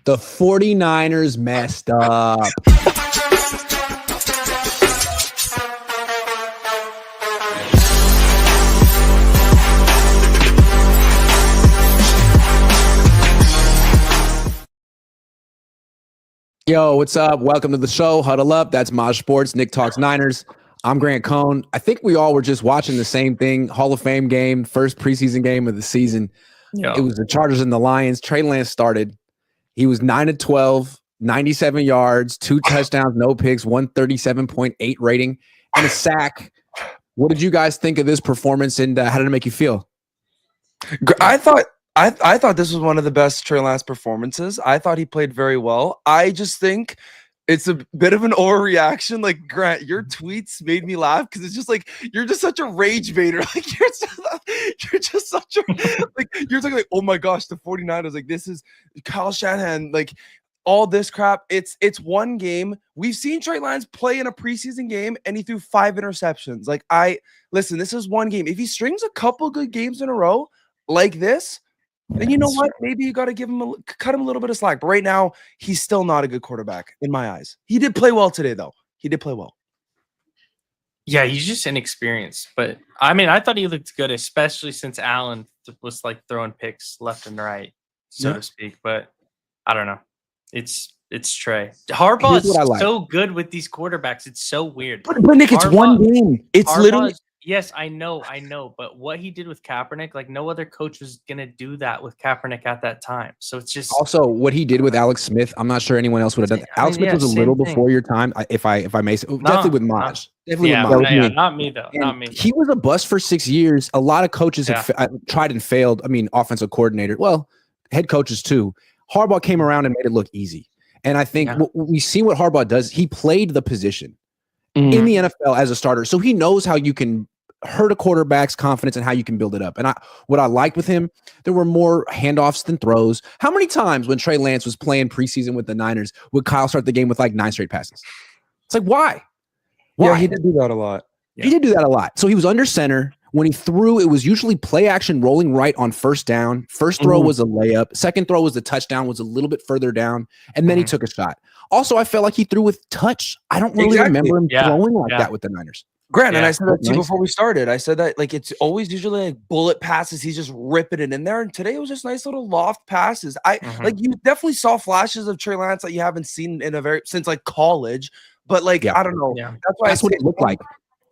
The 49ers messed up. Yo, what's up? Welcome to the show. Huddle Up. That's Maj Sports. Nick Talks Niners. I'm Grant Cohn. I think we all were just watching the same thing. Hall of Fame game, first preseason game of the season. Yo. It was the Chargers and the Lions. Trey Lance started. He was 9-12, 97 yards, 2 touchdowns, no picks, 137.8 rating, and a sack. What did you guys think of this performance, and how did it make you feel? I thought this was one of the best Trey Lance performances. I thought he played very well. I just think it's a bit of an overreaction. Like, Grant, your tweets made me laugh because it's just like you're just such a rage baiter. Like you're just such a like you're talking like, oh my gosh, the 49ers, like this is Kyle Shanahan, like all this crap. It's one game. We've seen Trey Lance play in a preseason game and he threw 5 interceptions. Like, listen, this is one game. If he strings a couple good games in a row like this, then you know what? Maybe you got to cut him a little bit of slack. But right now, he's still not a good quarterback in my eyes. He did play well today, though. He did play well. Yeah, he's just inexperienced. But, I mean, I thought he looked good, especially since Allen was, like, throwing picks left and right, so to speak. But I don't know. It's Trey. Harbaugh is so good with these quarterbacks. It's so weird. But Nick, it's one game. It's literally – yes, I know. But what he did with Kaepernick, like no other coach was going to do that with Kaepernick at that time. So it's just also what he did with Alex Smith. I'm not sure anyone else would have done that. Alex Smith was a little before your time, if I may say. Definitely with Maj. Not me though. Not me. He was a bust for 6 years. A lot of coaches have tried and failed. I mean, offensive coordinator. Well, head coaches too. Harbaugh came around and made it look easy. And I think we see what Harbaugh does. He played the position in the NFL as a starter. So he knows how you can hurt a quarterback's confidence and how you can build it up. And what I liked with him, there were more handoffs than throws. How many times when Trey Lance was playing preseason with the Niners would Kyle start the game with like 9 straight passes? It's like, why? Yeah, he did do that a lot. Yeah. He did do that a lot. So he was under center. When he threw, it was usually play action rolling right on first down. First throw was a layup. Second throw was the touchdown, was a little bit further down. And then he took a shot. Also, I felt like he threw with touch. I don't really remember him throwing like that with the Niners. Grant, and I said that to you before we started. I said that like it's always usually like bullet passes. He's just ripping it in there. And today it was just nice little loft passes. Like you definitely saw flashes of Trey Lance that you haven't seen since like college. But like I don't know. Yeah. That's what it looked like.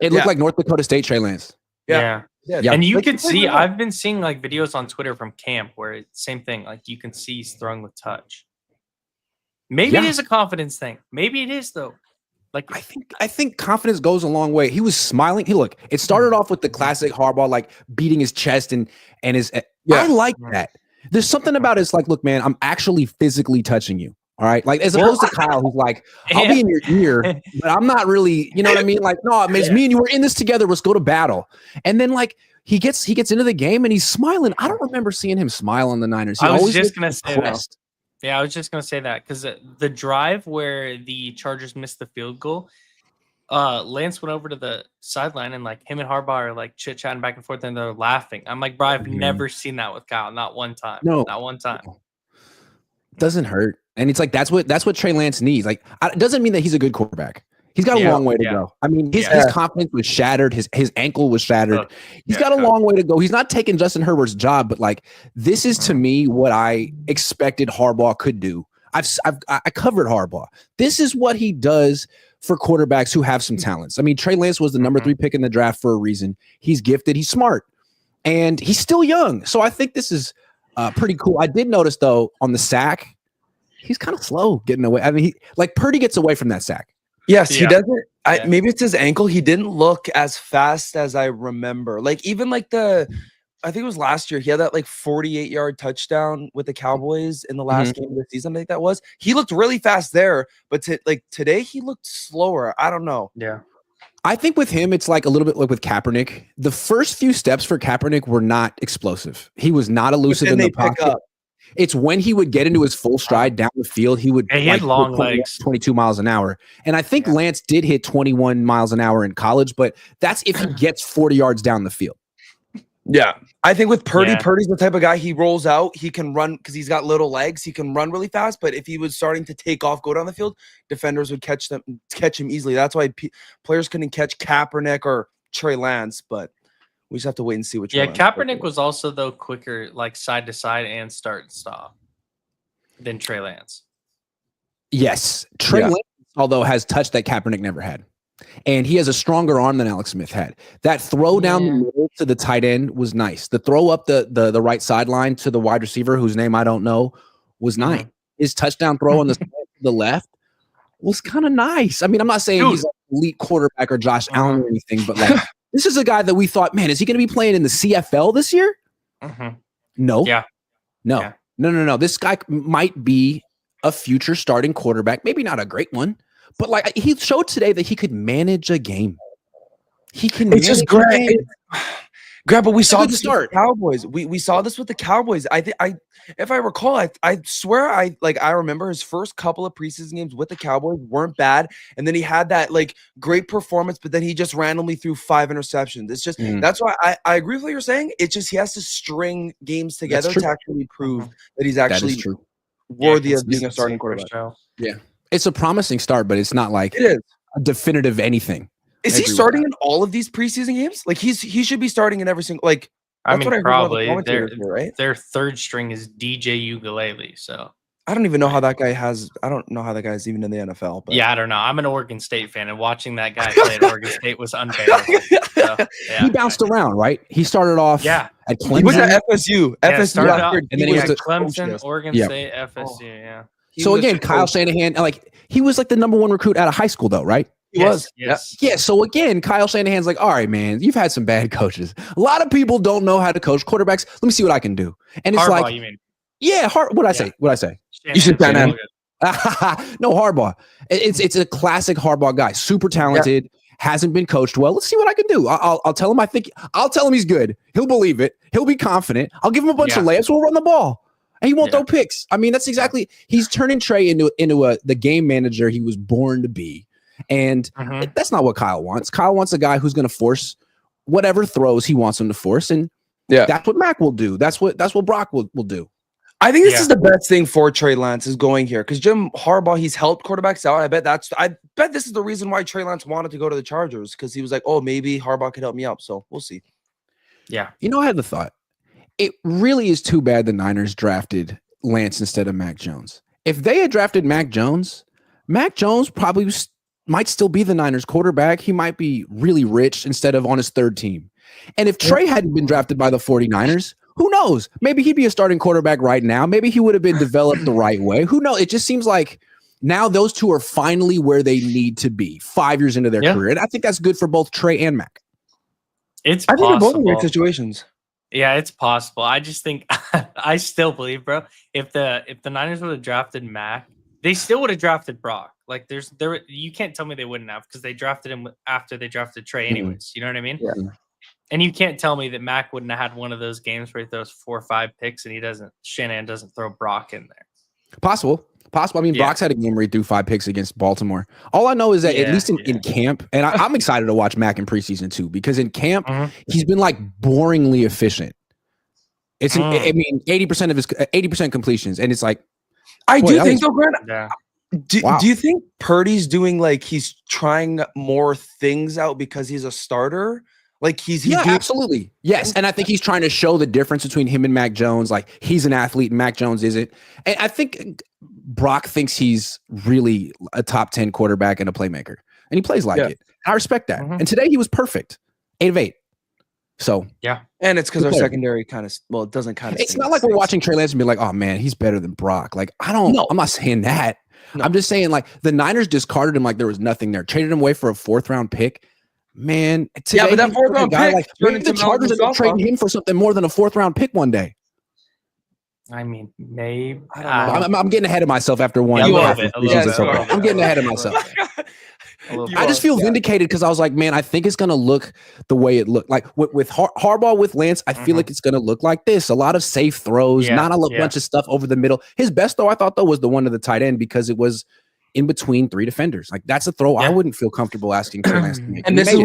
It looked like North Dakota State Trey Lance. Yeah. And you can see, I've been seeing like videos on Twitter from camp where it's same thing. Like you can see he's throwing with touch. Maybe it is a confidence thing. Maybe it is though. Like I think confidence goes a long way. He was smiling. It started off with the classic Harbaugh, like beating his chest and his. I like that. There's something about it's like, look, man, I'm actually physically touching you. All right. Like, as opposed to Kyle, who's like, I'll be in your ear, but I'm not really, you know what I mean? Like, no, it's me and you were in this together. Let's go to battle. And then like he gets into the game and he's smiling. I don't remember seeing him smile on the Niners. I was just going to say that. Yeah, I was just going to say that because the drive where the Chargers missed the field goal, Lance went over to the sideline and like him and Harbaugh are like chit-chatting back and forth and they're laughing. I'm like, bro, I've never seen that with Kyle. Not one time. No. Not one time. Doesn't hurt. And it's like that's what Trey Lance needs. Like, it doesn't mean that he's a good quarterback. He's got a long way to go. I mean, his confidence was shattered. His ankle was shattered. He's got a long way to go. He's not taking Justin Herbert's job, but like this is to me what I expected Harbaugh could do. I covered Harbaugh. This is what he does for quarterbacks who have some talents. I mean, Trey Lance was the number 3 pick in the draft for a reason. He's gifted. He's smart, and he's still young. So I think this is pretty cool. I did notice though on the sack, he's kind of slow getting away. I mean, Purdy gets away from that sack. Yes, he doesn't. Maybe it's his ankle. He didn't look as fast as I remember. Like even like I think it was last year. He had that like 48-yard touchdown with the Cowboys in the last game of the season. I think that was. He looked really fast there, but today he looked slower. I don't know. Yeah. I think with him, it's like a little bit like with Kaepernick. The first few steps for Kaepernick were not explosive. He was not elusive in the pocket. It's when he would get into his full stride down the field, he had long legs, 22 miles an hour. And I think Lance did hit 21 miles an hour in college, but that's if he gets 40 yards down the field. Yeah. I think with Purdy, Purdy's the type of guy, he rolls out, he can run because he's got little legs, he can run really fast. But if he was starting to take off, go down the field, defenders would catch him easily. That's why players couldn't catch Kaepernick or Trey Lance, but we just have to wait and see which. Yeah, Kaepernick was also though quicker, like side to side and start and stop, than Trey Lance. Yes, Trey Lance, although has touch that Kaepernick never had. And he has a stronger arm than Alex Smith had. That throw down the middle to the tight end was nice. The throw up the right sideline to the wide receiver, whose name I don't know, was nice. His touchdown throw on the left was kind of nice. I mean, I'm not saying he's an elite quarterback or Josh Allen or anything, but like this is a guy that we thought, man, is he going to be playing in the CFL this year? No. No. This guy might be a future starting quarterback. Maybe not a great one. But like he showed today that he could manage a game. He can. It's just great. Grant, but we saw this with the Cowboys. We saw this with the Cowboys. If I recall, I swear I remember his first couple of preseason games with the Cowboys weren't bad, and then he had that like great performance, but then he just randomly threw 5 interceptions. It's just that's why I agree with what you're saying. It's just he has to string games together to actually prove that he's actually worthy of being a starting quarterback. Yeah. It's a promising start, but it's not like it is a definitive anything. Is he starting in all of these preseason games? Like he should be starting in every single like. I mean, probably right? Their third string is DJ Ugalele. So I don't even know how that guy has. I don't know how that guy's even in the NFL. But yeah, I don't know. I'm an Oregon State fan, and watching that guy play at Oregon State was unbearable. So, he bounced around, right? He started off at Clemson. He was at FSU. And then he was at Clemson, Oregon State, FSU. So again, Kyle Shanahan, like he was like the #1 recruit out of high school, though, right? He was. Yes. Yeah. So again, Kyle Shanahan's like, all right, man, you've had some bad coaches. A lot of people don't know how to coach quarterbacks. Let me see what I can do. And it's Harbaugh, like, you mean? Yeah, what'd I say? You should Shanahan. No, Harbaugh. It's a classic Harbaugh guy. Super talented. Hasn't been coached well. Let's see what I can do. I'll tell him. I'll tell him he's good. He'll believe it. He'll be confident. I'll give him a bunch of layups. We'll run the ball. And he won't throw picks. I mean, that's exactly. He's turning Trey into the game manager he was born to be, and that's not what Kyle wants. Kyle wants a guy who's going to force whatever throws he wants him to force, and that's what Mac will do. That's what Brock will do. I think this is the best thing for Trey Lance is going here because Jim Harbaugh, he's helped quarterbacks out. I bet this is the reason why Trey Lance wanted to go to the Chargers because he was like, oh, maybe Harbaugh could help me out. So we'll see. Yeah, I had the thought. It really is too bad the Niners drafted Lance instead of Mac Jones. If they had drafted Mac Jones probably might still be the Niners quarterback. He might be really rich instead of on his third team. And if Trey hadn't been drafted by the 49ers, who knows? Maybe he'd be a starting quarterback right now. Maybe he would have been developed the right way. Who knows? It just seems like now those two are finally where they need to be 5 years into their career. And I think that's good for both Trey and Mac. I think they're both in great situations. Yeah, it's possible. I just think I still believe, bro. If the Niners would have drafted Mac, they still would have drafted Brock. Like you can't tell me they wouldn't have because they drafted him after they drafted Trey anyways. You know what I mean? Yeah. And you can't tell me that Mac wouldn't have had one of those games where he throws 4 or 5 picks and Shanahan doesn't throw Brock in there. Possible. I mean, Brock's had a game where he threw 5 picks against Baltimore. All I know is that at least in camp, and I'm excited to watch Mac in preseason too, because in camp, he's been like boringly efficient. It's, I mean, 80% of his 80% completions. And it's like, I do think though, Grant, do you think Purdy's doing like, he's trying more things out because he's a starter? Like he's absolutely. Yes. And I think he's trying to show the difference between him and Mac Jones. Like he's an athlete and Mac Jones isn't. And I think Brock thinks he's really a top 10 quarterback and a playmaker, and he plays like it. I respect that. And today he was perfect. 8 of 8. So and it's because our secondary kind of it doesn't kind of. It's not like we're watching Trey Lance and be like, oh man, he's better than Brock. Like I'm not saying that. No. I'm just saying like the Niners discarded him like there was nothing there. Traded him away for a 4th round pick. Man, today, but that 4th round pick, maybe the Chargers are trading him for something more than a 4th round pick one day. I mean, maybe. I'm getting ahead of myself after one. I'm getting ahead of myself. I just feel vindicated because I was like, man, I think it's going to look the way it looked. Like with Harbaugh, with Lance, I feel like it's going to look like this. A lot of safe throws, not a bunch of stuff over the middle. His best throw, I thought, though, was the one to the tight end because it was in between 3 defenders. Like that's a throw I wouldn't feel comfortable asking Trey Lance to make. And this is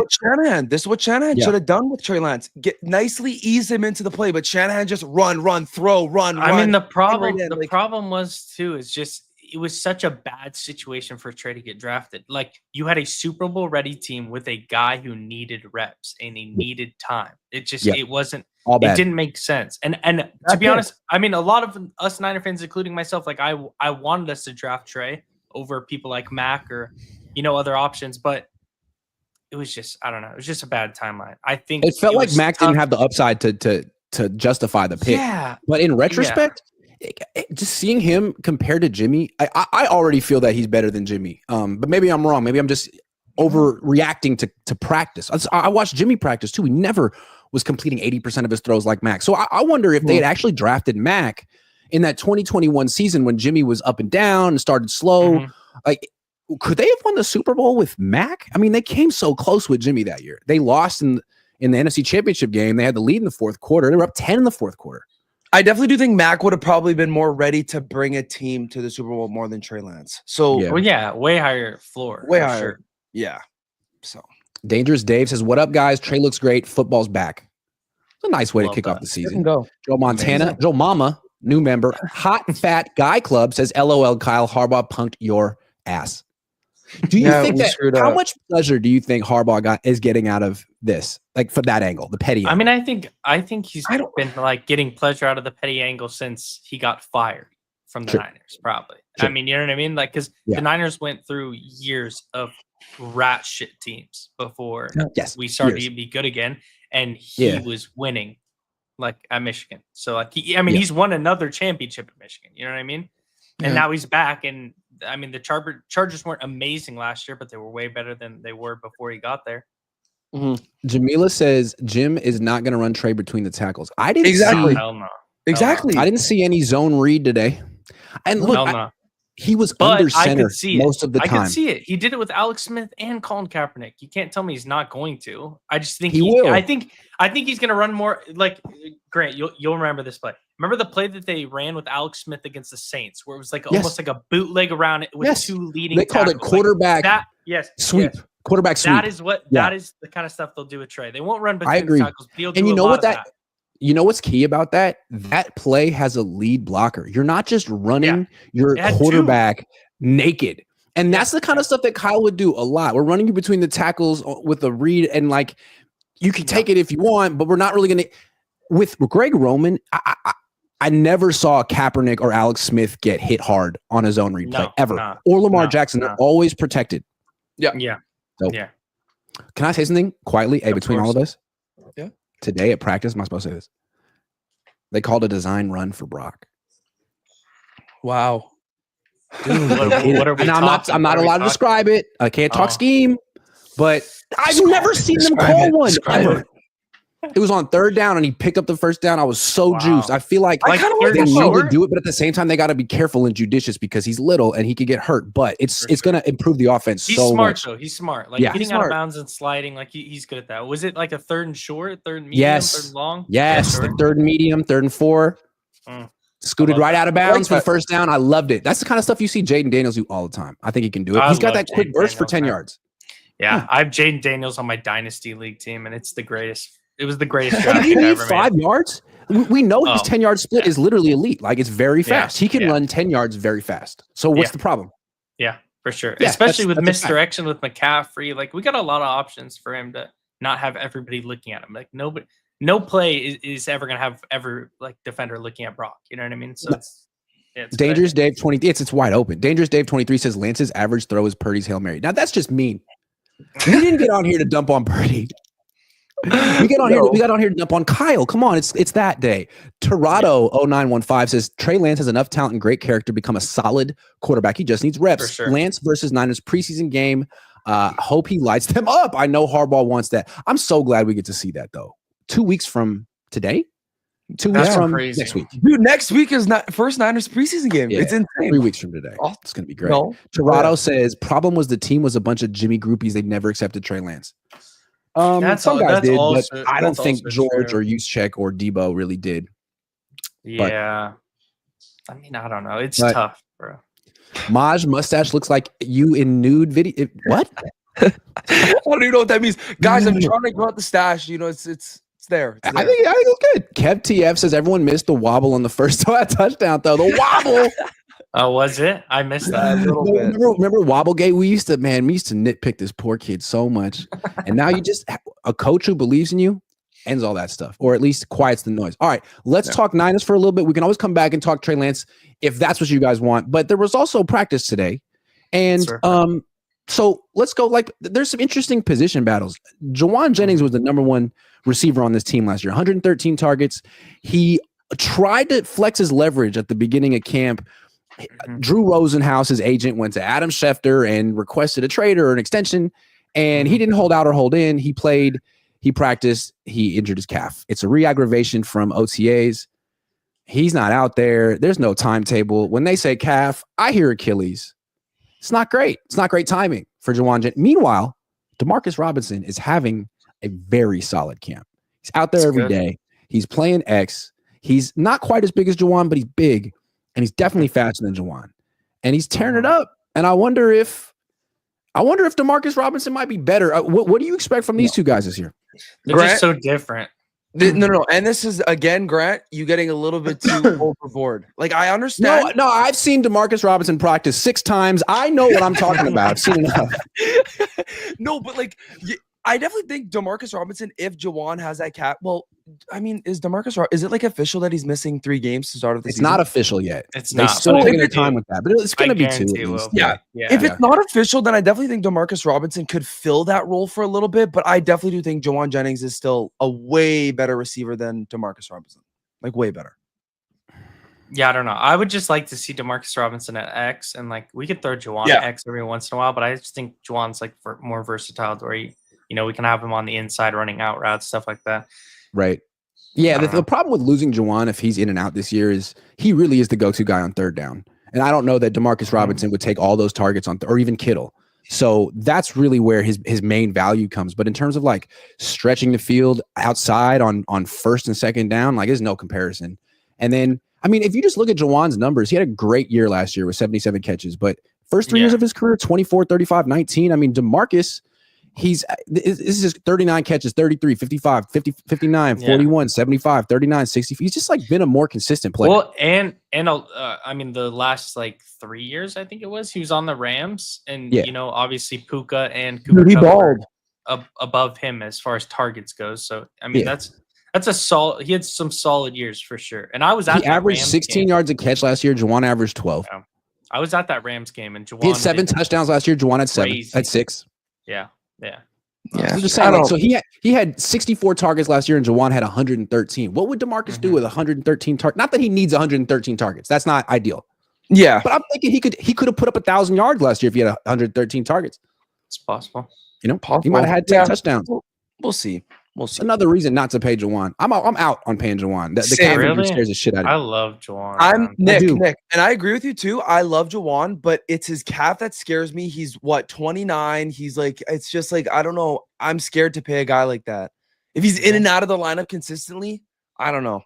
what Shanahan should have done with Trey Lance. Nicely ease him into the play, but Shanahan just run, throw, run. I mean, the problem was too is just it was such a bad situation for Trey to get drafted. Like you had a Super Bowl ready team with a guy who needed reps and he needed time. It just it wasn't all bad. It didn't make sense. And to be honest, I mean, a lot of us Niner fans, including myself, like I wanted us to draft Trey over people like Mac or other options, but it was just I don't know. It was just a bad timeline. I think it felt like Mac didn't have the upside to justify the pick. Yeah, but in retrospect. Just seeing him compared to Jimmy, I already feel that he's better than Jimmy. But maybe I'm wrong. Maybe I'm just overreacting to practice. I watched Jimmy practice too. He never was completing 80% of his throws like Mac. So I wonder if they had actually drafted Mac in that 2021 season when Jimmy was up and down and started slow. Like, could they have won the Super Bowl with Mac? I mean, they came so close with Jimmy that year. They lost in the NFC Championship game. They had the lead in the fourth quarter. They were up 10 in the fourth quarter. I definitely do think Mac would have probably been more ready to bring a team to the Super Bowl more than Trey Lance. So, way higher floor. Way higher. Sure. Yeah. So, Dangerous Dave says, "What up, guys? Trey looks great. Football's back." It's a nice way to kick off the season. Go. Joe Montana, amazing. Joe Mama, new member, Hot Fat Guy Club says, "LOL, Kyle Harbaugh punked your ass." Do you think that? How much pleasure do you think Harbaugh is getting out of this? Like from that angle, the petty. I mean, I think he's been like getting pleasure out of the petty angle since he got fired from the Niners. Probably. I mean, you know what I mean? Like, because the Niners went through years of rat shit teams before we started to be good again, and he was winning like at Michigan. So like, he's won another championship at Michigan. You know what I mean? And now he's back, and I mean, the Chargers weren't amazing last year, but they were way better than they were before he got there. Jamila says Jim is not going to run Trey between the tackles. I didn't exactly. Hell no. Exactly. I didn't see any zone read today. And look, he was under center most of the time. I could see it. He did it with Alex Smith and Colin Kaepernick. You can't tell me he's not going to. I just think he will. I think he's going to run more. Like Grant, you'll remember this play. Remember the play that they ran with Alex Smith against the Saints, where it was like almost like a bootleg around it with 2 leading. They called it quarterback sweep. Yes. Quarterback sweep. That is the kind of stuff they'll do with Trey. They won't run between I agree. the tackles. And you know what you know what's key about that? That play has a lead blocker. You're not just running your quarterback naked. And that's the kind of stuff that Kyle would do a lot. We're running you between the tackles with a read, and like you can take it if you want, but we're not really gonna. With Greg Roman, I never saw Kaepernick or Alex Smith get hit hard on his own replay ever, or Lamar Jackson. They're always protected. Yeah. So, can I say something quietly? Between all of us? Yeah. Today at practice, am I supposed to say this? They called a design run for Brock. Wow. Dude, what are we I'm not allowed to describe it. I can't talk scheme, but I've never seen them call one ever. It was on 3rd down, and he picked up the 1st down. I was so juiced. I feel like they need to do it, but at the same time, they got to be careful and judicious because he's little and he could get hurt. But it's going to improve the offense so much. He's smart, though. He's smart. Like getting out of bounds and sliding, like he's good at that. Was it like a 3rd and short, 3rd and medium, 3rd and long? Yes, the 3rd and medium, 3rd and 4. Scooted right out of bounds for the 1st down. I loved it. That's the kind of stuff you see Jaden Daniels do all the time. I think he can do it. He's got that quick burst for 10 yards. Yeah, I have Jaden Daniels on my Dynasty League team, and it's the greatest. It was the greatest draft I've ever 5 yards. We know his 10-yard split is literally elite. Like it's very fast. He can run 10 yards very fast. So what's the problem? Yeah, for sure. Especially with misdirection with McCaffrey. Like we got a lot of options for him to not have everybody looking at him. Like no play is ever gonna have defender looking at Brock. You know what I mean? So it's Dangerous Dave 23. It's wide open. Dangerous Dave 23 says Lance's average throw is Purdy's Hail Mary. Now that's just mean. We didn't get on here to dump on Purdy. We got on here to dump on Kyle. Come on, it's that day. Torado 0915 says Trey Lance has enough talent and great character to become a solid quarterback. He just needs reps. For sure. Lance versus Niners preseason game. Hope he lights them up. I know Harbaugh wants that. I'm so glad we get to see that though. 2 weeks from today. 2 weeks from next week. Dude, next week is first Niners preseason game. Yeah, it's insane. 3 weeks from today. It's gonna be great. Torado says problem was the team was a bunch of Jimmy groupies. They never accepted Trey Lance. Some guys did, but I don't think George or Juszczyk or Debo really did. Yeah. I mean, I don't know. It's tough, bro. Maj mustache looks like you in nude video. What? I don't even know what that means, guys. I'm trying to grow out the stash. You know, it's there. It's there. I think it's good. Kev TF says everyone missed the wobble on the first touchdown throw. The wobble. Oh, was it? I missed that a little bit. Remember Wobblegate? We used to nitpick this poor kid so much. And now you just a coach who believes in you ends all that stuff, or at least quiets the noise. All right, let's talk Niners for a little bit. We can always come back and talk Trey Lance if that's what you guys want. But there was also practice today. And so let's go. Like, there's some interesting position battles. Juwan Jennings was the number one receiver on this team last year, 113 targets. He tried to flex his leverage at the beginning of camp. Drew Rosenhaus, his agent, went to Adam Schefter and requested a trade or an extension, and he didn't hold out or hold in. He played, he practiced, he injured his calf. It's a re-aggravation from OTAs. He's not out there. There's no timetable. When they say calf, I hear Achilles. It's not great. It's not great timing for Juwan Jennings. Meanwhile, Demarcus Robinson is having a very solid camp. He's out there every day. He's playing X. He's not quite as big as Juwan, but he's big. And he's definitely faster than Juwan. And he's tearing it up. And I wonder if Demarcus Robinson might be better. What do you expect from these two guys this year? They're just so different. No. And this is, again, Grant, you getting a little bit too overboard. Like, I understand. No, I've seen Demarcus Robinson practice 6 times. I know what I'm talking about. I've seen enough. No, but like, I definitely think Demarcus Robinson, if Juwan has that cap, well, I mean, is it like official that he's missing 3 games to start of the season? It's not official yet. It's not. They still taking their time with that, but it's going to be 2. Yeah. If it's not official, then I definitely think Demarcus Robinson could fill that role for a little bit, but I definitely do think Juwan Jennings is still a way better receiver than Demarcus Robinson. Like, way better. Yeah, I don't know. I would just like to see Demarcus Robinson at X, and like we could throw Juwan at X every once in a while, but I just think Juwan's like more versatile to where we can have him on the inside running out routes, stuff like that. Right. Yeah, the problem with losing Juwan, if he's in and out this year, is he really is the go-to guy on third down. And I don't know that Demarcus Robinson would take all those targets on, or even Kittle. So that's really where his main value comes. But in terms of like stretching the field outside on first and second down, like there's no comparison. And then, I mean, if you just look at Juwan's numbers, he had a great year last year with 77 catches. But first 3 years of his career, 24, 35, 19. I mean, Demarcus, this is 39 catches, 33, 55, 50, 59, 41, 75, 39, 60. He's just like been a more consistent player. Well, and I mean, the last like 3 years, I think it was, he was on the Rams, and obviously Puka and Cooper he balled above him as far as targets goes. So I mean, that's a solid. He had some solid years for sure. And I was at he averaged Rams 16 yards a catch last year. Juwan averaged 12. Yeah. I was at that Rams game, and Juwan he had 7 touchdowns last year. Juwan had 7. At 6. Yeah. I'm just saying. Like, so he had 64 targets last year, and Juwan had 113. What would Demarcus do with 113 targets? Not that he needs 113 targets. That's not ideal. Yeah, but I'm thinking he could have put up 1,000 yards last year if he had 113 targets. It's possible. He might have had 10 touchdowns. We'll see. Another reason not to pay Juwan. I'm out on paying Juwan. The cap scares the shit out of me. I love Juwan. I'm Nick, and I agree with you too. I love Juwan, but it's his calf that scares me. He's 29. He's like, it's just like, I don't know. I'm scared to pay a guy like that. If he's in and out of the lineup consistently, I don't know.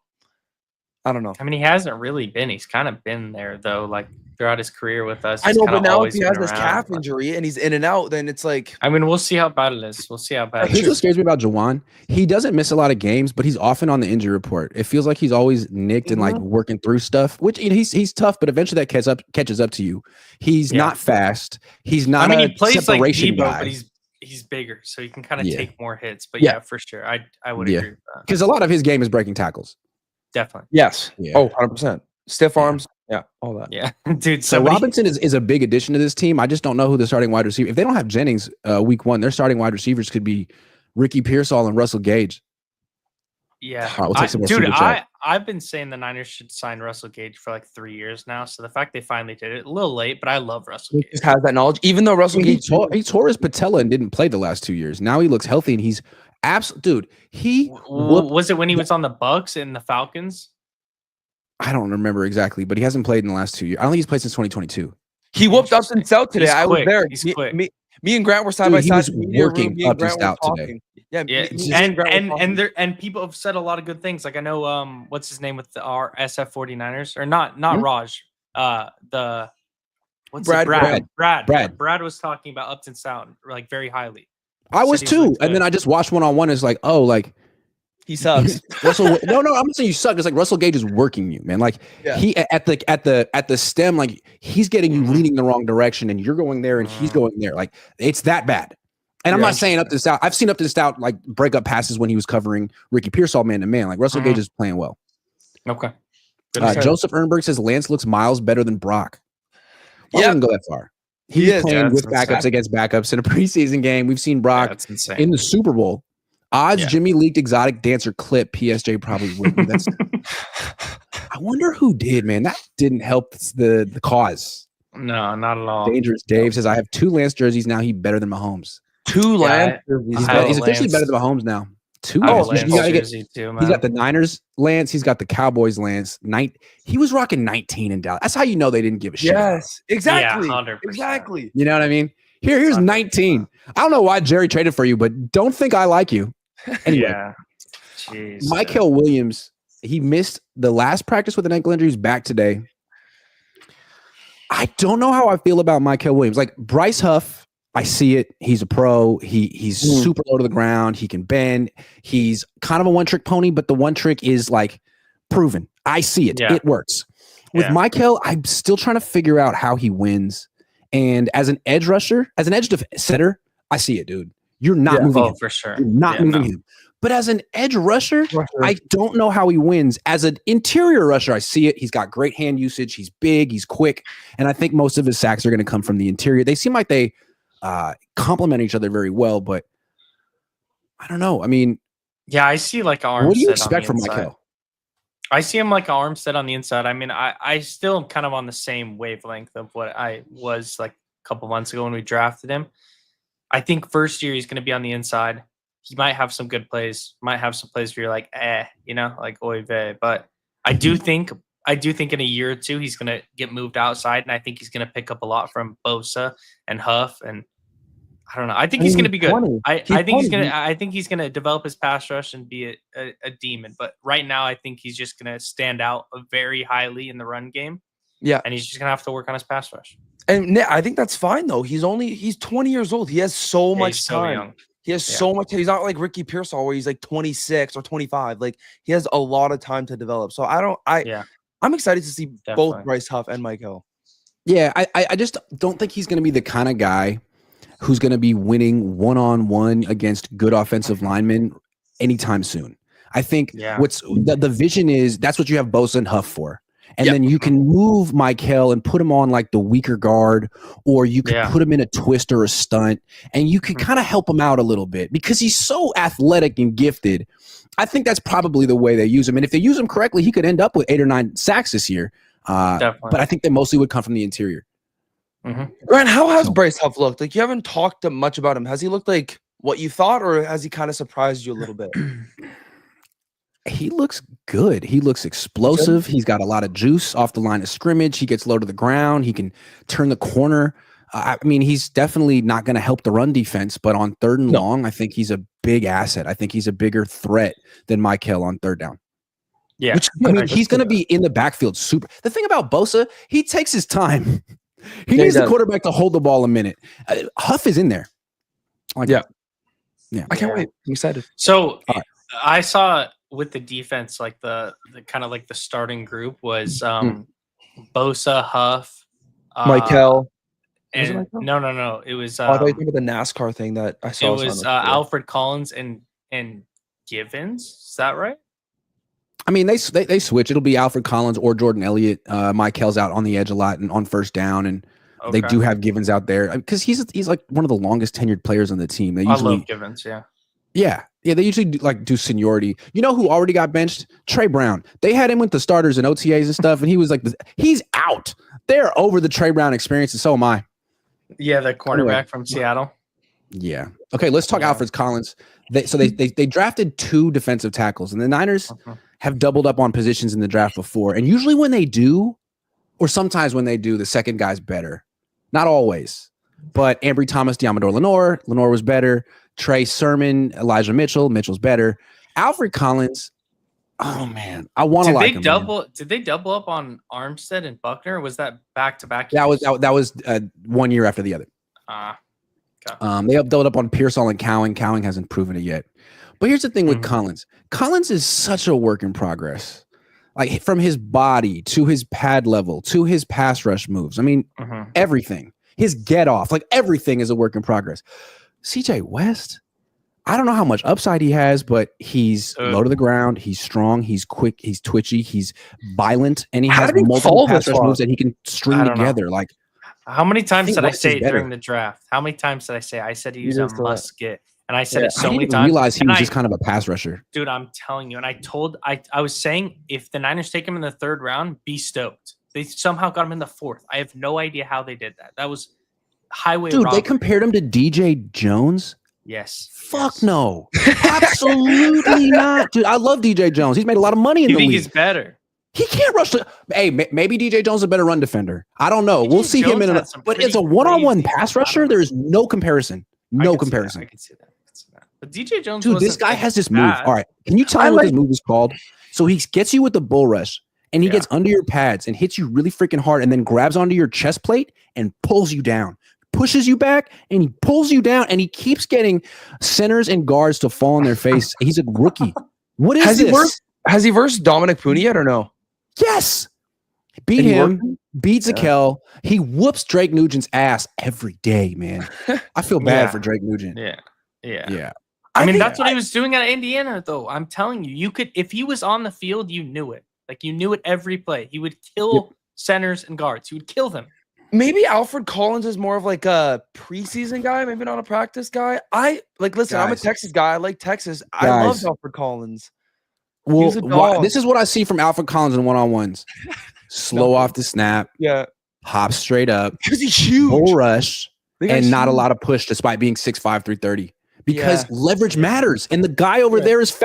I mean, he hasn't really been. He's kind of been there though, like throughout his career with us. I know, but now if he has this calf injury and he's in and out, then it's like. I mean, we'll see how bad it is. Here's what scares me about Juwan. He doesn't miss a lot of games, but he's often on the injury report. It feels like he's always nicked and like working through stuff. Which he's tough, but eventually that catches up to you. He's not fast. He's not. I mean, he plays like Debo, but he's bigger, so he can kind of take more hits. But yeah, for sure, I would agree with that. Because a lot of his game is breaking tackles. Definitely. Yes. Yeah. Oh, 100%. Stiff arms. Yeah. All that. Yeah. Dude. So Robinson is a big addition to this team. I just don't know who the starting wide receiver. If they don't have Jennings week 1, their starting wide receivers could be Ricky Pearsall and Russell Gage. Yeah. All right, we'll take I've been saying the Niners should sign Russell Gage for like 3 years now. So the fact they finally did it, a little late, but I love Russell Gage. He has that knowledge, even though Russell Gage he tore his patella and didn't play the last 2 years. Now he looks healthy and he's dude. Was it when he was on the Bucks and the Falcons? I don't remember exactly, but he hasn't played in the last 2 years. I don't think he's played since 2022. He whooped up and out today. I was there. He's quick. Me and Grant were side by side. He was working up and out today. Yeah. And people have said a lot of good things. Like I know what's his name with our SF 49ers or not Raj. The Brad was talking about Upton Sound like very highly. I was too, and then I just watched one-on-one. It's like, oh, like he sucks. Russell, no, I'm not saying you suck. It's like Russell Gage is working you, man. Like he at the stem, like he's getting you leaning the wrong direction, and you're going there, and he's going there. Like it's that bad. And I'm not saying Upton Stout. I've seen Upton Stout like break up passes when he was covering Ricky Pearsall man to man. Like Russell Gage is playing well. Okay. Joseph Ehrenberg says Lance looks miles better than Brock. I wouldn't go that far. He's playing with backups against backups in a preseason game. We've seen Brock in the Super Bowl. Odds Jimmy leaked exotic dancer clip. PSJ probably wouldn't. That's. I wonder who did, man. That didn't help the cause. No, not at all. Dangerous Dave says I have 2 Lance jerseys now. He's better than Mahomes. 2 Lance jerseys. He's officially better than Mahomes now. 2. He's got the Niners Lance. He's got the Cowboys Lance. He was rocking 19 in Dallas. That's how you know they didn't give a shit. Yes, exactly. Yeah, exactly. You know what I mean? Here's 19. I don't know why Jerry traded for you, but don't think I like you. Anyway, Mykel Williams, he missed the last practice with an ankle injury. He's back today. I don't know how I feel about Mykel Williams. Like Bryce Huff, I see it. He's a pro. He's super low to the ground. He can bend. He's kind of a one-trick pony, but the one trick is like proven. I see it. Yeah. It works. With Mykel, I'm still trying to figure out how he wins. And as an edge rusher, as an edge setter, I see it, dude. You're not moving him. For sure. You're not moving him. But as an edge rusher, I don't know how he wins. As an interior rusher, I see it. He's got great hand usage. He's big. He's quick. And I think most of his sacks are going to come from the interior. They seem like they complement each other very well, but I don't know. I mean, I see like Armstead. What do you expect from Mykel? I see him like Armstead on the inside. I mean, I still am kind of on the same wavelength of what I was like a couple months ago when we drafted him. I think first year he's going to be on the inside. He might have some good plays, might have some plays where you're like, like oy vey. But I do think in a year or two he's going to get moved outside, and I think he's going to pick up a lot from Bosa and Huff, and I don't know. I think he's going to be good. I think he's going to develop his pass rush and be a demon. But right now, I think he's just going to stand out very highly in the run game. Yeah, and he's just going to have to work on his pass rush. And I think that's fine though. He's 20 years old. He has so much time. So young. He has so much. He's not like Ricky Pearsall where he's like 26 or 25. Like he has a lot of time to develop. So I'm excited to see both Bryce Huff and Mykel. Yeah, I just don't think he's going to be the kind of guy who's going to be winning one-on-one against good offensive linemen anytime soon. I think what's the vision is that's what you have Bosa and Huff for. And then you can move Mykel and put him on like the weaker guard, or you could put him in a twist or a stunt, and you could kind of help him out a little bit because he's so athletic and gifted. I think that's probably the way they use him. And if they use him correctly, he could end up with 8 or 9 sacks this year. But I think they mostly would come from the interior. Grant, how has Bryce Huff looked? Like you haven't talked much about him. Has he looked like what you thought, or has he kind of surprised you a little bit? He looks good. He looks explosive. He's got a lot of juice off the line of scrimmage. He gets low to the ground. He can turn the corner. I mean, he's definitely not going to help the run defense, but on 3rd and long, I think he's a big asset. I think he's a bigger threat than Mykel on 3rd down. Yeah. Which, I mean, he's going to be in the backfield super. The thing about Bosa, he takes his time. He needs the quarterback to hold the ball a minute. Huff is in there. Like, yeah. I can't wait. I'm excited. So I saw with the defense, like the kind of like the starting group was Bosa, Huff, Mykel. And no. It was I thought you were the NASCAR thing that I saw. It was Alfred Collins and Givens. Is that right? I mean, they switch. It'll be Alfred Collins or Jordan Elliott. Mykel's out on the edge a lot and on 1st down, and they do have Givens out there because he's like one of the longest tenured players on the team. They usually, I love Givens. Yeah. They usually do seniority. You know who already got benched? Trey Brown. They had him with the starters and OTAs and stuff, and he was like, he's out. They're over the Trey Brown experience, and so am I. Yeah, the cornerback from Seattle. Yeah. Okay, let's talk Alfred Collins. They drafted 2 defensive tackles, and the Niners have doubled up on positions in the draft before. And usually when they do, or sometimes when they do, the second guy's better. Not always. But Ambry Thomas, Diamador Lenore was better. Trey Sermon, Elijah Mitchell's better. Alfred Collins, Oh man, I want to like him. Did they double up on Armstead and Buckner? Or was that back to back? That was 1 year after the other. Okay. They doubled up on Pearsall and Cowing. Cowing hasn't proven it yet. But here's the thing with Collins. Collins is such a work in progress. Like from his body to his pad level to his pass rush moves. I mean, everything. His get off, like everything is a work in progress. CJ West, I don't know how much upside he has, but he's low to the ground. He's strong. He's quick. He's twitchy. He's violent, and he has multiple pass rush moves that he can string together. Like, how many times did I say it during the draft? How many times did I say he was a must get? And I said it so many times. I didn't realize he was just kind of a pass rusher. Dude, I'm telling you. And I was saying if the Niners take him in the 3rd round, be stoked. They somehow got him in the 4th. I have no idea how they did that. That was highway robbery. They compared him to DJ Jones? Yes. Fuck no. Absolutely not. Dude, I love DJ Jones. He's made a lot of money in the league. You think he's better? He can't rush. Hey, maybe DJ Jones is a better run defender. I don't know. We'll see him in a. But as a one-on-one pass rusher, there is no comparison. No comparison. I can see that. But DJ Jones, dude, this guy has this move. All right, can you tell me what this move is called? So he gets you with the bull rush, and he gets under your pads and hits you really freaking hard, and then grabs onto your chest plate and pulls you down, pushes you back, and he pulls you down, and he keeps getting centers and guards to fall on their face. He's a rookie. What is this? Has he versed Dominic Pooney yet or no? Yes. Beat him, beats Akel. He whoops Drake Nugent's ass every day, man. I feel bad for Drake Nugent. Yeah. I mean, that's what he was doing at Indiana, though. I'm telling you, you could, if he was on the field, you knew it. Like, you knew it every play. He would kill centers and guards. He would kill them. Maybe Alfred Collins is more of like a preseason guy, maybe not a practice guy. Listen, I'm a Texas guy. I like Texas. I love Alfred Collins. Well, this is what I see from Alfred Collins in one-on-ones. Slow off the snap. Yeah. Hop straight up. Because he's huge. Bull rush. And not a lot of push despite being 6'5", 330. Because leverage matters, and the guy over there is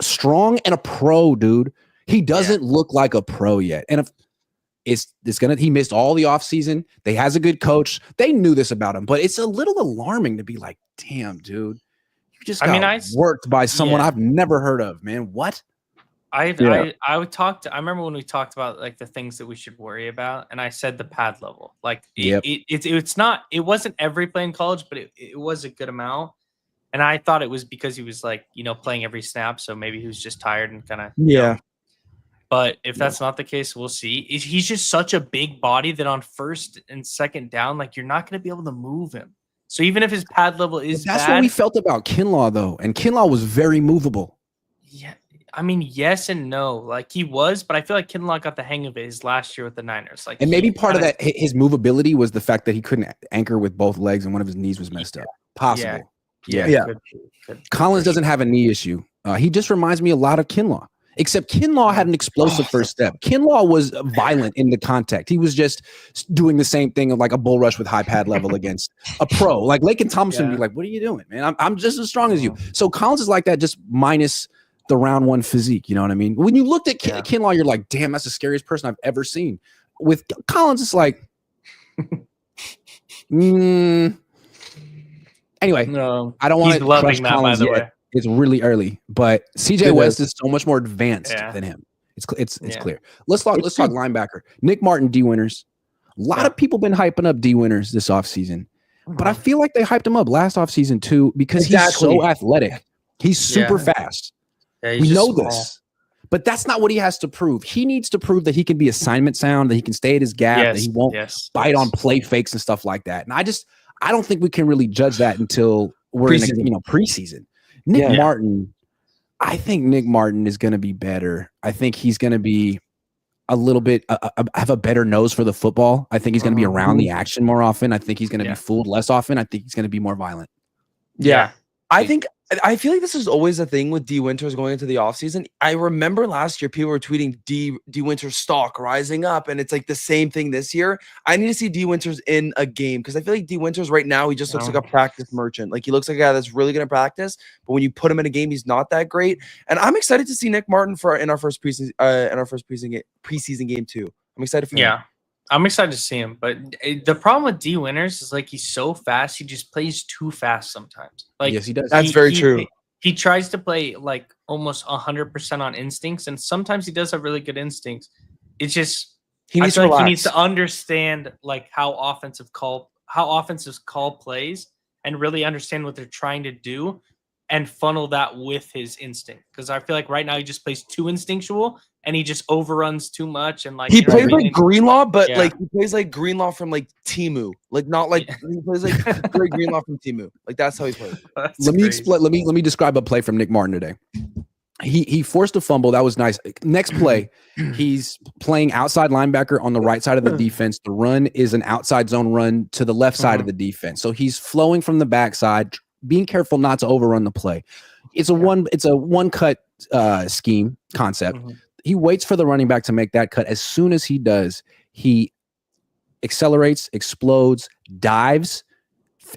strong and a pro, dude. He doesn't look like a pro yet, and he missed all the offseason. They has a good coach. They knew this about him, but it's a little alarming to be like, damn, dude, you just got worked by someone I've never heard of, man. What? I remember when we talked about like the things that we should worry about, and I said the pad level. Like it wasn't every play in college, but it was a good amount. And I thought it was because he was like, playing every snap, so maybe he was just tired and kind of But if that's not the case, we'll see. He's just such a big body that on 1st and 2nd down, like you're not going to be able to move him. So even if his pad level is that's what we felt about Kinlaw though, and Kinlaw was very movable. Yeah. I mean, yes and no. Like he was, but I feel like Kinlaw got the hang of it his last year with the Niners. Like, and maybe part of that, his movability was the fact that he couldn't anchor with both legs and one of his knees was messed up. Possible. Yeah. Collins doesn't have a knee issue. He just reminds me a lot of Kinlaw, except Kinlaw had an explosive first step. Kinlaw was violent in the contact. He was just doing the same thing of like a bull rush with high pad level against a pro. Like Laken Thompson would be like, what are you doing, man? I'm just as strong as you. So Collins is like that, just minus the round 1 physique, you know what I mean? When you looked at Kinlaw, you're like, damn, that's the scariest person I've ever seen. With Collins, it's like, anyway, no, I don't want to loving that, Collins by the yet. way. It's really early, but CJ West is so much more advanced than him. It's clear. Let's talk linebacker. Nick Martin, D Winters. A lot of people been hyping up D Winters this offseason, but I feel like they hyped him up last offseason too because he's so athletic. He's super fast. Yeah, we know this, but that's not what he has to prove. He needs to prove that he can be assignment sound, that he can stay at his gap, that he won't bite on play fakes and stuff like that. And I don't think we can really judge that until we're in preseason. Martin, I think Nick Martin is going to be better. I think he's going to be a little bit have a better nose for the football. I think he's going to be around the action more often. I think he's going to be fooled less often. I think he's going to be more violent. Yeah. I feel like this is always a thing with D Winters going into the offseason. I remember last year people were tweeting D Winters stock rising up, and it's like the same thing this year. I need to see D Winters in a game because I feel like D Winters right now, he just looks like a practice merchant. Like he looks like a guy that's really going to practice, but when you put him in a game, he's not that great. And I'm excited to see Nick Martin in our first preseason game too. I'm excited for him. I'm excited to see him, but the problem with D Winters is like he's so fast, he just plays too fast sometimes. Like yes, he does. That's very true. he tries to play like almost 100% on instincts, and sometimes he does have really good instincts. It's just he needs to understand like how offensive call plays and really understand what they're trying to do and funnel that with his instinct. Because I feel like right now he just plays too instinctual and he just overruns too much. And like he plays like Greenlaw, but like he plays like Greenlaw from like Temu, like not like he plays like Greenlaw from Temu. Like that's how he plays. Let me describe a play from Nick Martin today. He forced a fumble. That was nice. Next play, he's playing outside linebacker on the right side of the defense. The run is an outside zone run to the left side of the defense. So he's flowing from the backside, being careful not to overrun the play. It's a one cut scheme concept. He waits for the running back to make that cut. As soon as he does, he accelerates, explodes, dives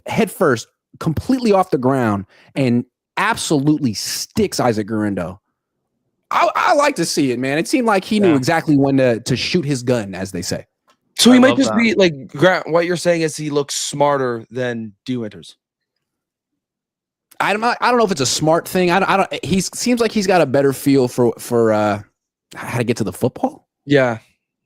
head first, completely off the ground, and absolutely sticks Isaac Guerrero. I like to see it, man. It seemed like he knew exactly when to shoot his gun, as they say. So he might just be like Grant. What you're saying is he looks smarter than D. Winters. I don't know if it's a smart thing. I don't. He seems like he's got a better feel for how to get to the football. Yeah.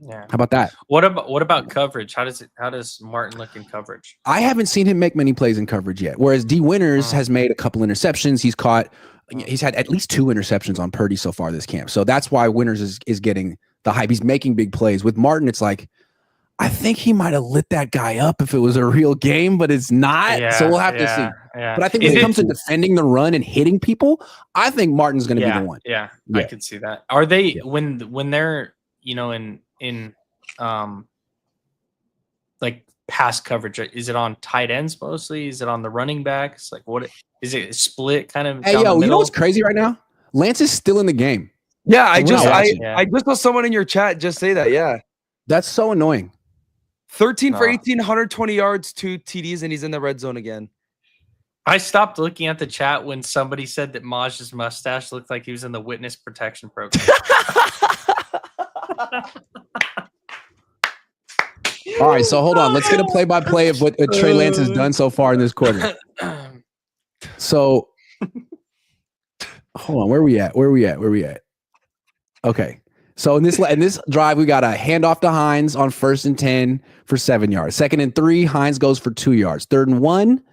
How about that? What about coverage? How does Martin look in coverage? I haven't seen him make many plays in coverage yet. Whereas D. Winters has made a couple interceptions. He's had at least 2 interceptions on Purdy so far this camp. So that's why Winters is getting the hype. He's making big plays. With Martin, it's like, I think he might have lit that guy up if it was a real game, but it's not. So we'll have to see. Yeah. But I think when it comes to defending the run and hitting people, I think Martin's going to be the one. Yeah, I could see that. Are they when they're in like pass coverage? Is it on tight ends mostly? Is it on the running backs? Like what is it split kind of? Hey, you know what's crazy right now? Lance is still in the game. Yeah, I just saw someone in your chat just say that. Yeah, that's so annoying. 13 for 18, 120 yards, 2 TDs, and he's in the red zone again. I stopped looking at the chat when somebody said that Maj's mustache looked like he was in the witness protection program. All right, so hold on. Let's get a play-by-play of what Trey Lance has done so far in this quarter. So, hold on. Where are we at? Okay. So in this drive, we got a handoff to Hines on 1st and 10 for 7 yards. 2nd and 3, Hines goes for 2 yards. 3rd and 1,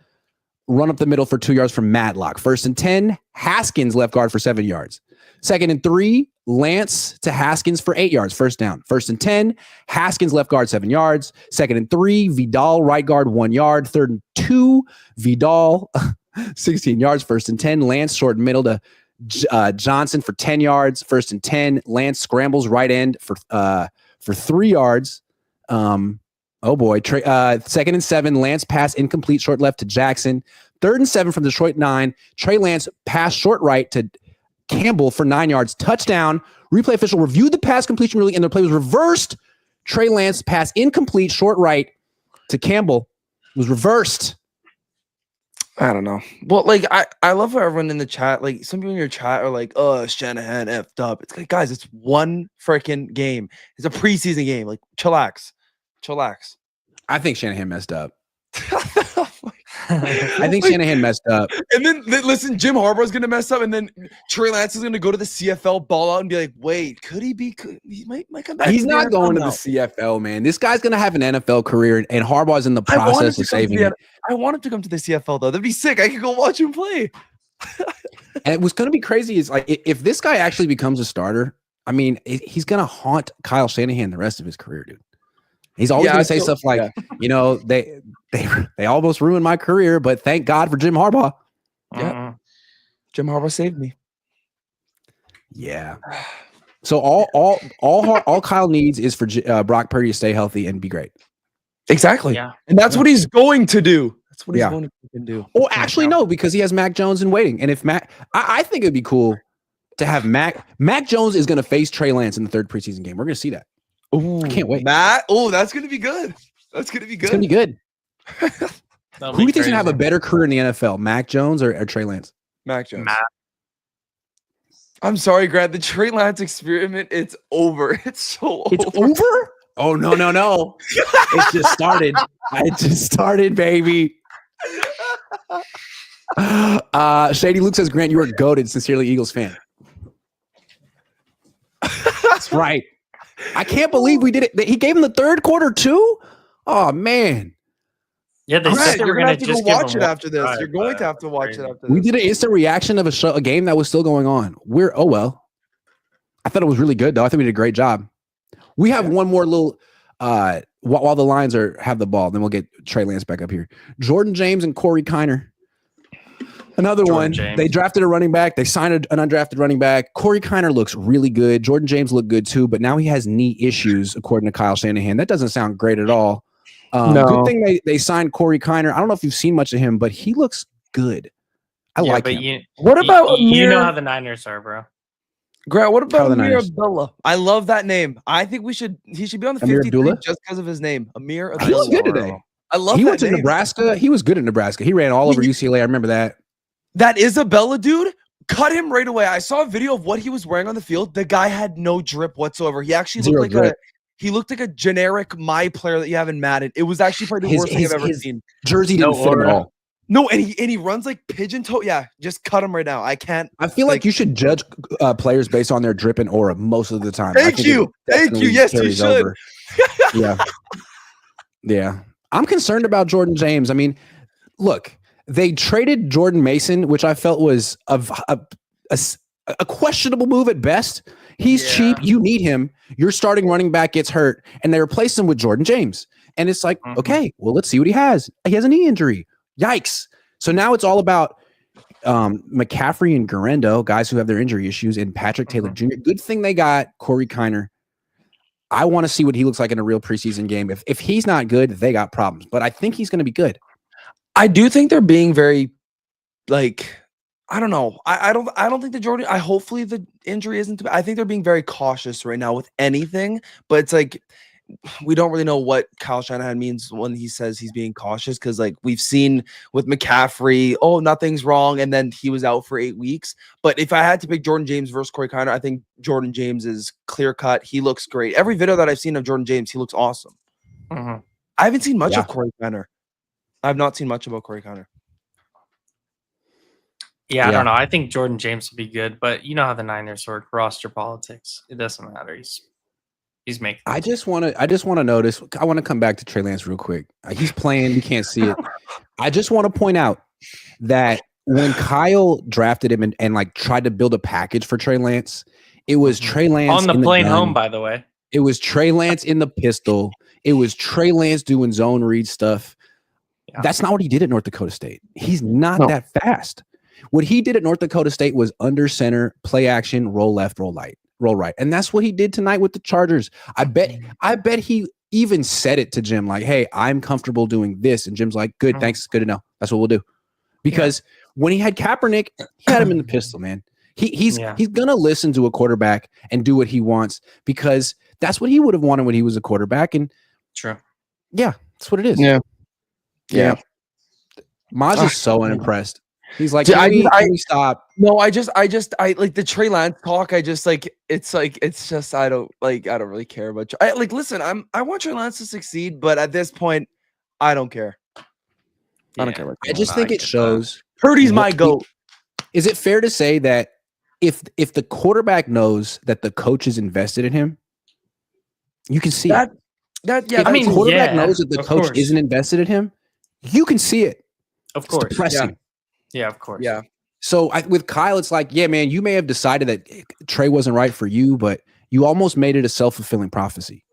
run up the middle for 2 yards from Matlock. 1st and 10, Haskins left guard for 7 yards. 2nd and 3, Lance to Haskins for 8 yards. 1st down. 1st and 10, Haskins left guard 7 yards. 2nd and 3, Vidal right guard 1 yard. 3rd and 2, Vidal 16 yards. 1st and 10, Lance short and middle to Johnson for 10 yards. 1st and 10, Lance scrambles right end for 3 yards. Oh boy. 2nd and 7, Lance pass incomplete short left to Jackson. 3rd and 7 from Detroit 9, Trey Lance pass short right to Campbell for 9 yards. Touchdown. Replay official reviewed the pass completion ruling and the play was reversed. Trey Lance pass incomplete short right to Campbell was reversed. I don't know. Well, like I love how everyone in the chat, like some people in your chat are like, "Oh, Shanahan effed up." It's like, guys, it's one freaking game. It's a preseason game. Like, chillax. I think Shanahan messed up. I think Shanahan messed up. And then listen, Jim Harbaugh's gonna mess up, and then Trey Lance is gonna go to the CFL, ball out, and be like, "Wait, could he be? He might come back." He's not going to the CFL, man. This guy's gonna have an NFL career, and Harbaugh's in the process of saving it. I want him to come to the CFL though. That'd be sick. I could go watch him play. And what's gonna be crazy is like if this guy actually becomes a starter. I mean, he's gonna haunt Kyle Shanahan the rest of his career, dude. He's always going to say stuff like, they almost ruined my career, but thank God for Jim Harbaugh. Yeah. Jim Harbaugh saved me. Yeah. So all Kyle needs is for Brock Purdy to stay healthy and be great. Exactly. Yeah. And that's what he's going to do. That's what he's going to do. Well, actually, no, because he has Mac Jones in waiting. And if I think it'd be cool to have Mac Jones is going to face Trey Lance in the 3rd preseason game. We're going to see that. Ooh, I can't wait. Matt. Oh, that's going to be good. It's going to be good. Who do you think's going to have a better career in the NFL, Mac Jones or Trey Lance? Mac Jones. I'm sorry, Grant. The Trey Lance experiment, it's over. It's so over. It's over? Oh, no. It just started. It just started, baby. Shady Luke says, Grant, you are goated. Sincerely, Eagles fan. That's right. I can't believe we did it. He gave him the third quarter too. Oh man. Yeah, they said they were going to go watch it after this. You're going to have to watch it after this. We did an instant reaction of a game that was still going on. I thought it was really good though. I think we did a great job. We have one more little while the Lions have the ball, then we'll get Trey Lance back up here. Jordan James and Corey Kiner. Another one. They drafted a running back. They signed an undrafted running back. Corey Kiner looks really good. Jordan James looked good too, but now he has knee issues, according to Kyle Shanahan. That doesn't sound great at all. No. Good thing they signed Corey Kiner. I don't know if you've seen much of him, but he looks good. I like him. What about you know how the Niners are, bro? Grant, what about Amir Abdullah? I love that name. I think he should be on the 53 just because of his name. Amir Abdullah. He was good today. I love He that went to name. Nebraska. He was good in Nebraska. He ran all over UCLA. I remember that. That Isabella dude, cut him right away. I saw a video of what he was wearing on the field. The guy had no drip whatsoever. He actually looked like a generic my player that you have in Madden. It was actually probably the worst thing I've ever seen. Jersey didn't fit him at all. No, and he runs like pigeon toe. Yeah, just cut him right now. I can't. I feel like you should judge players based on their drip and aura most of the time. Thank you. Yes, you should. Yeah. I'm concerned about Jordan James. I mean, look, they traded Jordan Mason, which I felt was a questionable move at best. He's cheap. You need him. Your starting running back gets hurt, and they replace him with Jordan James. And it's like, okay, well, let's see what he has. He has a knee injury. Yikes. So now it's all about McCaffrey and Garendo, guys who have their injury issues, and Patrick Taylor Jr. Good thing they got Corey Kiner. I want to see what he looks like in a real preseason game. If he's not good, they got problems. But I think he's going to be good. I do think they're being very, I don't know. I don't think hopefully the injury isn't. I think they're being very cautious right now with anything. But it's like, we don't really know what Kyle Shanahan means when he says he's being cautious, because we've seen with McCaffrey, nothing's wrong, and then he was out for 8 weeks. But if I had to pick Jordan James versus Corey Kiner, I think Jordan James is clear cut. He looks great. Every video that I've seen of Jordan James, he looks awesome. I haven't seen much of Corey Kiner. I've not seen much about Corey Kiner. Yeah, I don't know. I think Jordan James would be good, but you know how the Niners work, roster politics. It doesn't matter. He's making. I just want to notice. I want to come back to Trey Lance real quick. He's playing. You can't see it. I just want to point out that when Kyle drafted him and tried to build a package for Trey Lance, it was Trey Lance on the plane home. By the way, it was Trey Lance in the pistol. It was Trey Lance doing zone read stuff. Yeah. That's not what he did at North Dakota State. He's not that fast. What he did at North Dakota State was under center, play action, roll left, roll right. And that's what he did tonight with the Chargers. I bet he even said it to Jim, like, hey, I'm comfortable doing this. And Jim's like, good, thanks. Good to know. That's what we'll do. Because when he had Kaepernick, he had him in the pistol, man. He's going to listen to a quarterback and do what he wants, because that's what he would have wanted when he was a quarterback. And true. Yeah, that's what it is. Yeah. Maj is so unimpressed. He's like, can we stop? No, I like the Trey Lance talk. I just it's just I don't really care about. Listen, I want Trey Lance to succeed, but at this point, I don't care. I don't care. I just think it shows. Purdy's my GOAT. Is it fair to say that if the quarterback knows that the coach is invested in him, you can see it? If the quarterback knows that the coach isn't invested in him, you can see it. Of course, it's depressing. Yeah, of course. Yeah. So with Kyle, it's like, yeah, man, you may have decided that Trey wasn't right for you, but you almost made it a self-fulfilling prophecy.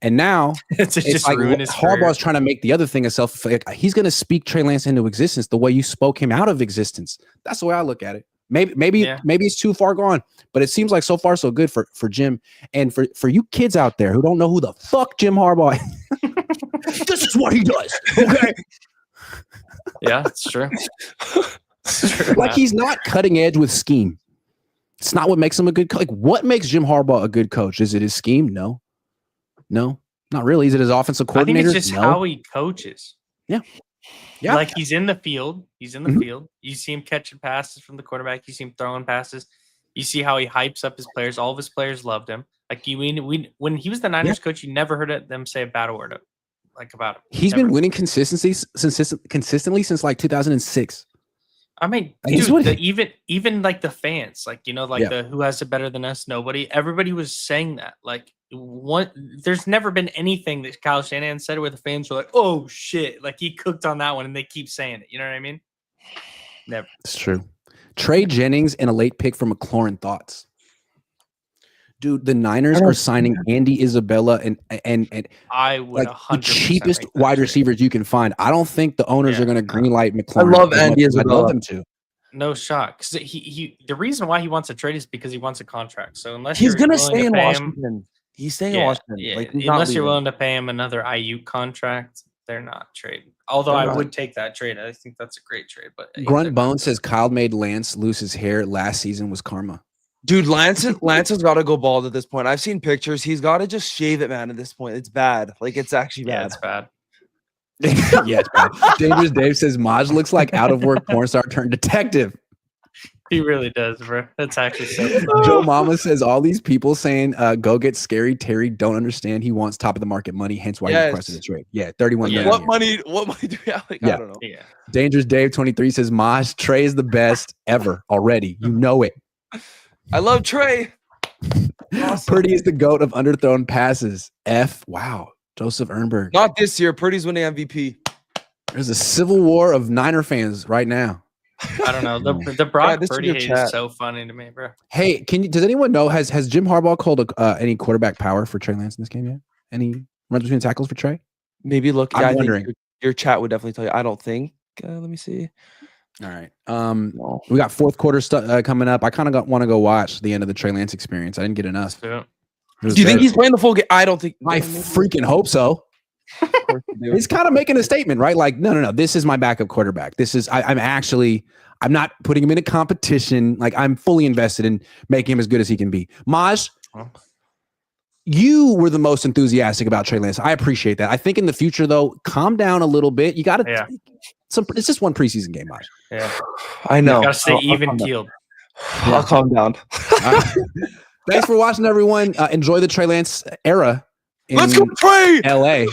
And now it's just like Harbaugh's trying to make the other thing a self-fulfilling. He's going to speak Trey Lance into existence the way you spoke him out of existence. That's the way I look at it. Maybe it's too far gone, but it seems like so far so good for Jim. And for you kids out there who don't know who the fuck Jim Harbaugh is, this is what he does. Okay. Yeah, it's true. He's not cutting edge with scheme. It's not what makes him a good coach. What makes Jim Harbaugh a good coach? Is it his scheme? No, not really. Is it his offensive coordinator? I think it's just how he coaches. Yeah. Like he's in the field. Field. You see him catching passes from the quarterback. You see him throwing passes. You see how he hypes up his players. All of his players loved him. When he was the Niners coach, you never heard them say a bad word about him. He's been winning consistently since 2006. I mean, dude, even like the fans, like the who has it better than us? Nobody. Everybody was saying that. Like, there's never been anything that Kyle Shanahan said where the fans were like, "Oh shit!" Like he cooked on that one, and they keep saying it. You know what I mean? Never. It's true. Trey Jennings and a late pick from McLaurin. Thoughts? Dude, the Niners are signing Andy Isabella and I would like the cheapest wide receivers you can find. I don't think the owners are going to greenlight McLaurin. I love Andy Isabella. I'd love them to. No shot, because the reason why he wants to trade is because he wants a contract. So unless he's going to stay in Washington, he's staying in Washington. Yeah. Like, unless you're willing to pay him another Ayuk contract, they're not trading. Although I would take that trade. I think that's a great trade. But Grunt Bone says Kyle made Lance lose his hair last season was karma. Dude, Lance has got to go bald at this point. I've seen pictures. He's got to just shave it, man. At this point, it's bad. Like it's actually bad. Yeah, it's bad. Yeah, it's bad. Dangerous Dave says Maj looks like out of work porn star turned detective. He really does, bro. That's actually so funny. Joe Mama says all these people saying go get Scary Terry don't understand he wants top of the market money, hence why he requested a trade. Yeah, 31 million. What money do we have? Like, I don't know. Yeah. Dangerous Dave 23 says Maj Trey is the best ever already. You know it. I love Trey. Awesome. Purdy is the GOAT of underthrown passes. Wow. Joseph Ehrenberg. Not this year. Purdy's winning MVP. There's a civil war of Niner fans right now. I don't know. The Brock Purdy hate is so funny to me, bro. Hey, does anyone know has Jim Harbaugh called any quarterback power for Trey Lance in this game yet? Any runs between tackles for Trey? Maybe look. Yeah, I'm wondering. Your chat would definitely tell you. I don't think. Let me see. All right. We got fourth quarter stuff coming up. I kind of want to go watch the end of the Trey Lance experience. I didn't get enough. Yeah. Do you think he's playing the full game? I don't think. I freaking hope so. He's kind of making a statement, right? Like, no. This is my backup quarterback. This is I'm not putting him in a competition. Like, I'm fully invested in making him as good as he can be. Maj, you were the most enthusiastic about Trey Lance. I appreciate that. I think in the future, though, calm down a little bit. You got to. Yeah. It's just one preseason game, Maj. Yeah, I know. You got to stay even keeled. I'll calm down. Thanks for watching, everyone. Enjoy the Trey Lance era. Let's go, Trey. LA.